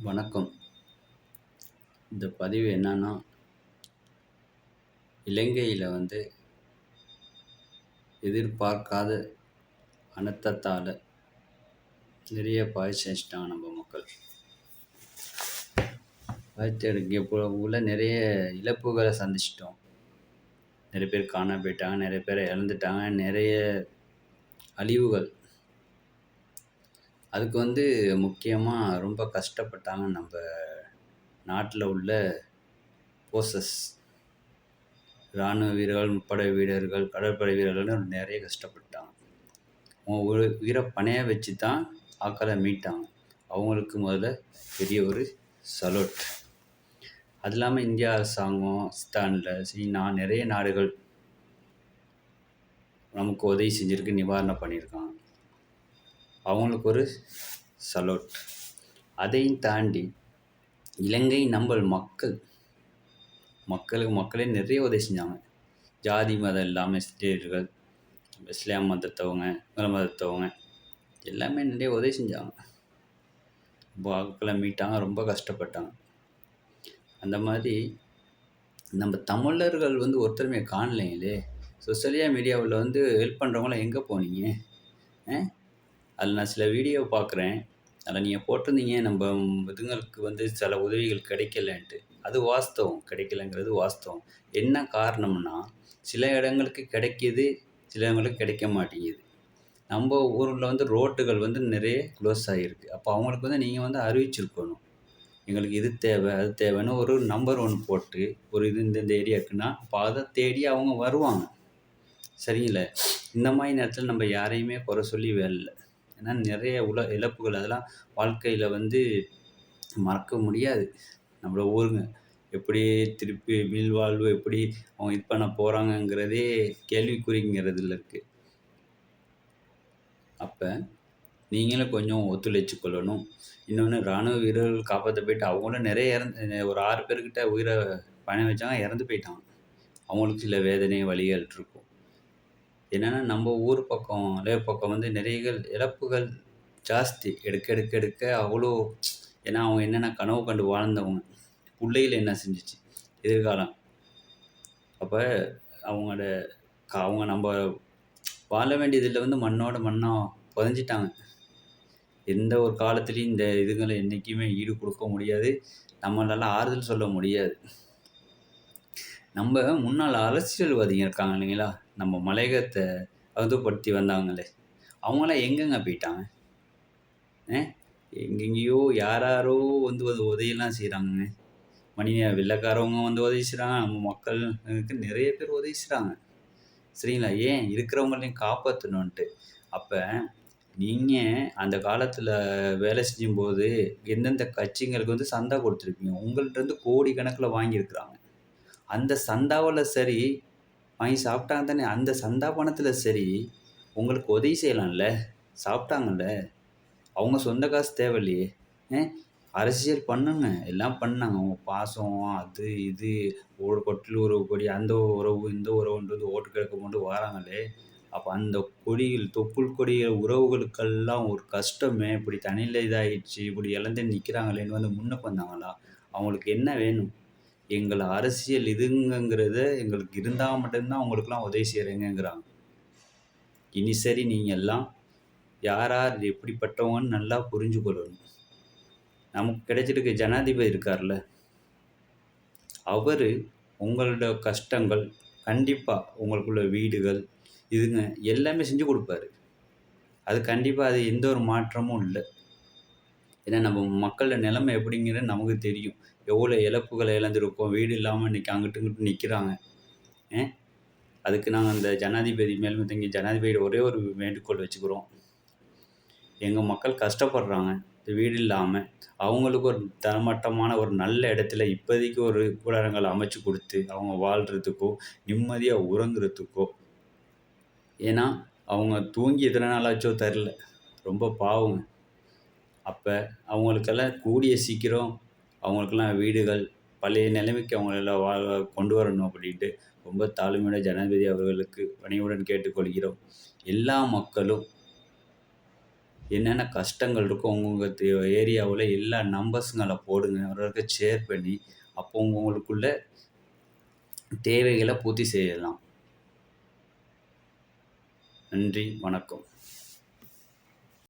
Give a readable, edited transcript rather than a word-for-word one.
வணக்கம். இந்த பதிவு என்னன்னா, இலங்கையில எதிர்பார்க்காத அனர்த்தத்தால நிறைய பாதிச்சிட்டாங்க நம்ம மக்கள். இப்போ உள்ள நிறைய இழப்புகள சந்திச்சிட்டோம். நிறைய பேர் காணாம போயிட்டாங்க, நிறைய பேர இழந்துட்டாங்க, நிறைய அழிவுகள். அதுக்கு முக்கியமா ரொம்ப கஷ்டப்பட்டாங்க நம்ப நாட்ல உள்ள போர்சஸ். இராணுவ வீரர்கள், முப்படை வீரர்கள், கடற்படை வீரர்கள்னு நிறைய கஷ்டப்பட்டாங்க. அவங்க உயிரை பணைய வச்சு தான் ஆட்கள மீட்டாங்க. அவங்களுக்கு முதல்ல பெரிய ஒரு சல்யூட். அது இல்லாமல் இந்தியா அரசாங்கம், பாகிஸ்தானில், சீனா நிறைய நாடுகள் நமக்கு உதவி செஞ்சுருக்கு, நிவாரணம் பண்ணியிருக்காங்க. அவங்களுக்கு ஒரு சல்யூட். அதையும் தாண்டி இலங்கை நம்ம மக்களே நிறைய உதவி செஞ்சாங்க. ஜாதி மதம் இல்லாமல் இஸ்லாமியர்கள், இஸ்லாம் மதத்தவங்க, மத மதத்தவங்க எல்லாமே நிறைய உதவி செஞ்சாங்க. ரொம்ப ஆட்களை மீட்டாங்க, ரொம்ப கஷ்டப்பட்டாங்க. அந்த மாதிரி நம்ம தமிழர்கள் ஒருத்தருமே காணலைங்களே. சோசியல் மீடியாவில் ஹெல்ப் பண்ணுறவங்களாம் எங்கே போனீங்க? அதில் நான் சில வீடியோ பார்க்குறேன். அதில் நீங்கள் போட்டிருந்தீங்க நம்ம இதுங்களுக்கு சில உதவிகள் கிடைக்கலன்ட்டு. அது வாஸ்தவம், கிடைக்கலங்கிறது வாஸ்தவம். என்ன காரணம்னா, சில இடங்களுக்கு கிடைக்கிது, சில இடங்களுக்கு கிடைக்க மாட்டேங்குது. நம்ம ஊரில் ரோட்டுகள் நிறைய க்ளோஸ் ஆகிருக்கு. அப்போ அவங்களுக்கு நீங்கள் அறிவிச்சிருக்கணும், எங்களுக்கு இது தேவை, அது தேவைன்னு ஒரு நம்பர் ஒன்று போட்டு, ஒரு இது இந்த ஏரியா இருக்குன்னா அப்போ அதை தேடி அவங்க வருவாங்க. சரிங்கள? இந்த மாதிரி நேரத்தில் நம்ம யாரையுமே குறை சொல்லி வேலை இல்லை. ஏன்னா நிறைய இழப்புகள் அதெல்லாம் வாழ்க்கையில் மறக்க முடியாது. நம்மள ஊருங்க எப்படி திருப்பி மீள்வாழ்வு எப்படி அவங்க இது பண்ண போகிறாங்கங்கிறதே கேள்விக்குறிங்கிறதுல இருக்குது. அப்போ நீங்களும் கொஞ்சம் ஒத்துழைச்சு கொள்ளணும். இன்னொன்று, இராணுவ வீரர்கள் காப்பாற்ற போயிட்டு அவங்களும் நிறைய ஒரு 6 பேர்கிட்ட உயிரை பணம் வச்சாங்க, இறந்து போயிட்டாங்க. அவங்களுக்கு சில வேதனை வலிகள் இருக்கும். என்னென்னா நம்ம ஊர் பக்கம் நிறைய இழப்புகள் ஜாஸ்தி. எடுக்க அவ்வளோ. ஏன்னா அவங்க என்னென்ன கனவு கண்டு வாழ்ந்தவங்க, பிள்ளைகள் என்ன செஞ்சிச்சு எதிர்காலம். அப்போ அவங்க நம்ம வாழ வேண்டியதில் மண்ணோட மண்ணாக புதைஞ்சிட்டாங்க. எந்த ஒரு காலத்துலேயும் இந்த இதுங்களை என்றைக்குமே ஈடு கொடுக்க முடியாது. நம்மளால ஆறுதல் சொல்ல முடியாது. நம்ம முன்னாள் அரசியல்வாதிங்க இருக்காங்க இல்லைங்களா, நம்ம மலையகத்தை அகதுப்படுத்தி வந்தாங்களே, அவங்களாம் எங்கெங்க போயிட்டாங்க? எங்கெங்கேயோ யாரோ உதவியெல்லாம் செய்கிறாங்க. வெள்ளைக்காரவங்க உதவி செய்கிறாங்க, நம்ம மக்களுக்கு நிறைய பேர் உதவி செய்கிறாங்க. சரிங்களா? ஏன் இருக்கிறவங்களையும் காப்பாற்றணுன்ட்டு. அப்போ நீங்கள் அந்த காலத்தில் வேலை செய்யும்போது எந்தெந்த கட்சிங்களுக்கு சந்தா கொடுத்துருப்பீங்க. உங்கள்கிட்ட கோடிக்கணக்கில் வாங்கியிருக்கிறாங்க. அந்த சந்தாவில் சரி வாங்கி சாப்பிட்டாங்க தானே. அந்த சந்தா பணத்தில் சரி உங்களுக்கு உதவி செய்யலாம்ல, சாப்பிட்டாங்கல்ல. அவங்க சொந்த காசு தேவையில்லையே. அரசியல் பண்ணுங்க, எல்லாம் பண்ணாங்க. அவங்க பாசம் அது இது ஒரு கொட்டில் உறவு கொடி, அந்த உறவு இந்த உறவுன்றது ஓட்டு கேட்க கொண்டு வராங்களே. அப்போ அந்த கொடிகள், தொப்புள் கொடிகள் உறவுகளுக்கெல்லாம் ஒரு கஷ்டமே, இப்படி தனியில் இதாகிடுச்சு, இப்படி இழந்து நிற்கிறாங்களேன்னு முன்னுக்கு வந்தாங்களா? அவங்களுக்கு என்ன வேணும்? எங்களை அரசியல் இதுங்கிறத எங்களுக்கு இருந்தால் மட்டும்தான் அவங்களுக்கெல்லாம் உதவி செய்கிறேங்கிறாங்க. இனி சரி, நீங்கள் எல்லாம் யார் எப்படிப்பட்டவங்கன்னு நல்லா புரிஞ்சு கொள்ளணும். நமக்கு கிடைச்சிருக்க ஜனாதிபதி இருக்கார்ல, அவர் உங்களோட கஷ்டங்கள் கண்டிப்பாக உங்களுக்குள்ள வீடுகள் இதுங்க எல்லாமே செஞ்சு கொடுப்பாரு. அது கண்டிப்பாக அது எந்த ஒரு மாற்றமும் இல்லை. ஏன்னா நம்ம மக்களோட நிலைமை எப்படிங்கிறது நமக்கு தெரியும். எவ்வளோ இழப்புகளை இழந்திருக்கோம், வீடு இல்லாமல் இன்றைக்கி அங்கிட்டு இங்கிட்டு நிற்கிறாங்க. அதுக்கு நாங்கள் அந்த ஜனாதிபதி மேல்மத்தங்கி ஜனாதிபதியோட ஒரே ஒரு வேண்டுகோள் வச்சுக்கிறோம். எங்கள் மக்கள் கஷ்டப்படுறாங்க, வீடு இல்லாமல். அவங்களுக்கு ஒரு தரமட்டமான ஒரு நல்ல இடத்துல இப்போதைக்கு ஒரு கூடாரங்களை அமைச்சு கொடுத்து அவங்க வாழ்கிறதுக்கோ நிம்மதியாக உறங்குறதுக்கோ. ஏன்னா அவங்க தூங்கி எத்தனை நாள் ஆச்சோ தெரில, ரொம்ப பாவங்க. அப்போ அவங்களுக்கெல்லாம் கூடிய சீக்கிரம் அவங்களுக்கெல்லாம் வீடுகள் பழைய நிலைமைக்கு அவங்களெல்லாம் கொண்டு வரணும் அப்படின்ட்டு ரொம்ப தாழ்மையோட ஜனாதிபதி அவர்களுக்கு பணியுடன் கேட்டுக்கொள்கிறோம். எல்லா மக்களும் என்னென்ன கஷ்டங்கள் இருக்கோ உங்கவுங்க ஏரியாவுல எல்லா நம்பர்ஸுங்கள போடுங்க. ஒரு ஷேர் பண்ணி, அப்போ உங்களுக்குள்ள தேவைகள பூர்த்தி செய்யலாம். நன்றி, வணக்கம்.